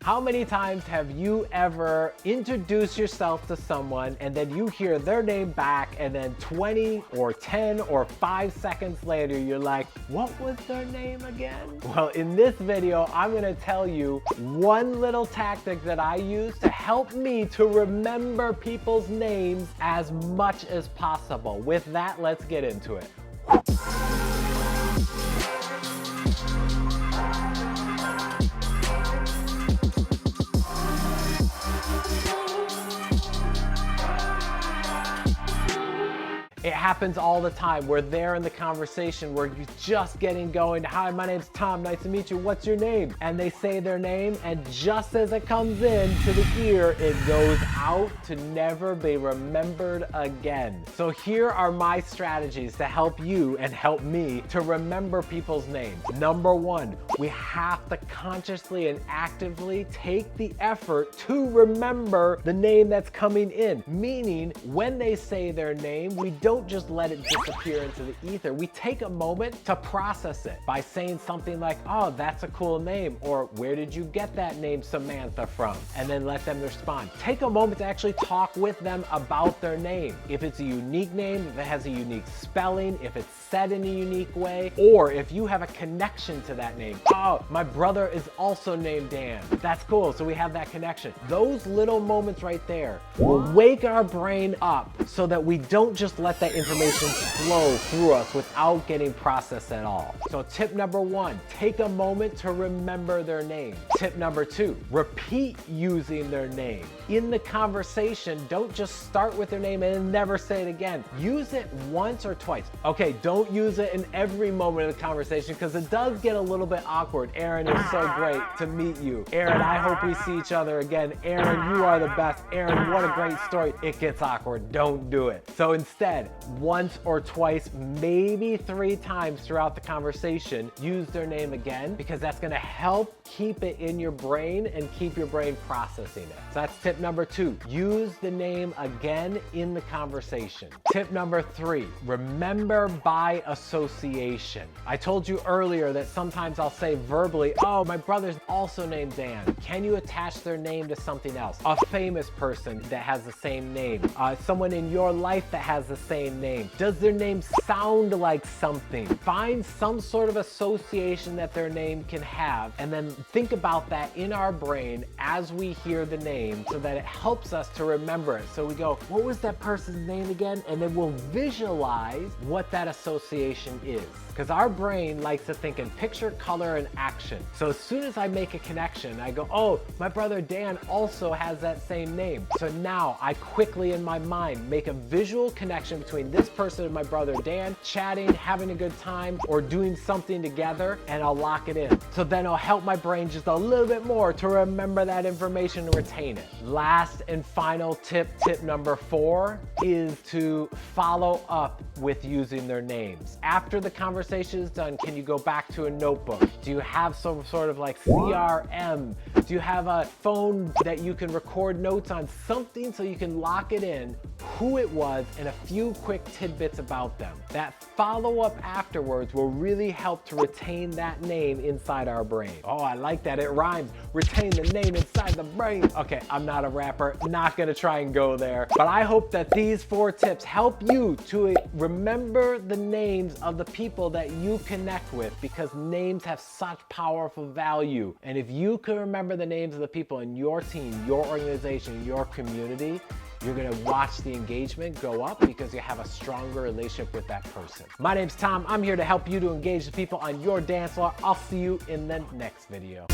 How many times have you ever introduced yourself to someone and then you hear their name back and then 20 or 10 or 5 seconds later, you're like, what was their name again? Well, in this video, I'm gonna tell you one little tactic that I use to help me to remember people's names as much as possible. With that, let's get into it. It happens all the time. We're there in the conversation. We're just getting going. Hi, my name's Tom. Nice to meet you. What's your name? And they say their name, and just as it comes in to the ear, it goes out to never be remembered again. So here are my strategies to help you and help me to remember people's names. Number one, we have to consciously and actively take the effort to remember the name that's coming in. Meaning, when they say their name, we don't just let it disappear into the ether. We take a moment to process it by saying something like, oh, that's a cool name, or where did you get that name Samantha from? And then let them respond. Take a moment to actually talk with them about their name. If it's a unique name, if it has a unique spelling, if it's said in a unique way, or if you have a connection to that name. Oh, my brother is also named Dan. That's cool, so we have that connection. Those little moments right there will wake our brain up so that we don't just let that information flow through us without getting processed at all. So tip number one, take a moment to remember their name. Tip number two, repeat using their name. In the conversation, don't just start with their name and then never say it again. Use it once or twice. Okay, don't use it in every moment of the conversation because it does get a little bit awkward. Aaron, it's so great to meet you. Aaron, I hope we see each other again. Aaron, you are the best. Aaron, what a great story. It gets awkward. Don't do it. So instead, once or twice, maybe 3 times throughout the conversation, use their name again because that's going to help keep it in your brain and keep your brain processing it. So that's tip number 2. Use the name again in the conversation. Tip number 3, remember by association. I told you earlier that sometimes I'll say verbally, oh, my brother's also named Dan. Can you attach their name to something else? A famous person that has the same name. Someone in your life that has the same name. Does their name sound like something? Find some sort of association that their name can have and then think about that in our brain as we hear the name so that it helps us to remember it. So we go, what was that person's name again? And then we'll visualize what that association is. Because our brain likes to think in picture, color, and action. So as soon as I make a connection, I go, oh, my brother Dan also has that same name. So now I quickly in my mind make a visual connection between this person and my brother Dan, chatting, having a good time, or doing something together, and I'll lock it in. So then I'll help my brain just a little bit more to remember that information and retain it. Last and final tip number 4, is to follow up with using their names. After the conversation is done, can you go back to a notebook? Do you have some sort of like CRM? Do you have a phone that you can record notes on? Something so you can lock it in, who it was, and a few quick tidbits about them. That follow-up afterwards will really help to retain that name inside our brain. Oh, I like that. It rhymes. Retain the name inside the brain. Okay, I'm not a rapper. Not gonna try and go there. But I hope that these 4 tips help you to remember the names of the people that you connect with because names have such powerful value. And if you can remember the names of the people in your team, your organization, your community, you're gonna watch the engagement go up because you have a stronger relationship with that person. My name's Tom. I'm here to help you to engage the people on your dance floor. I'll see you in the next video.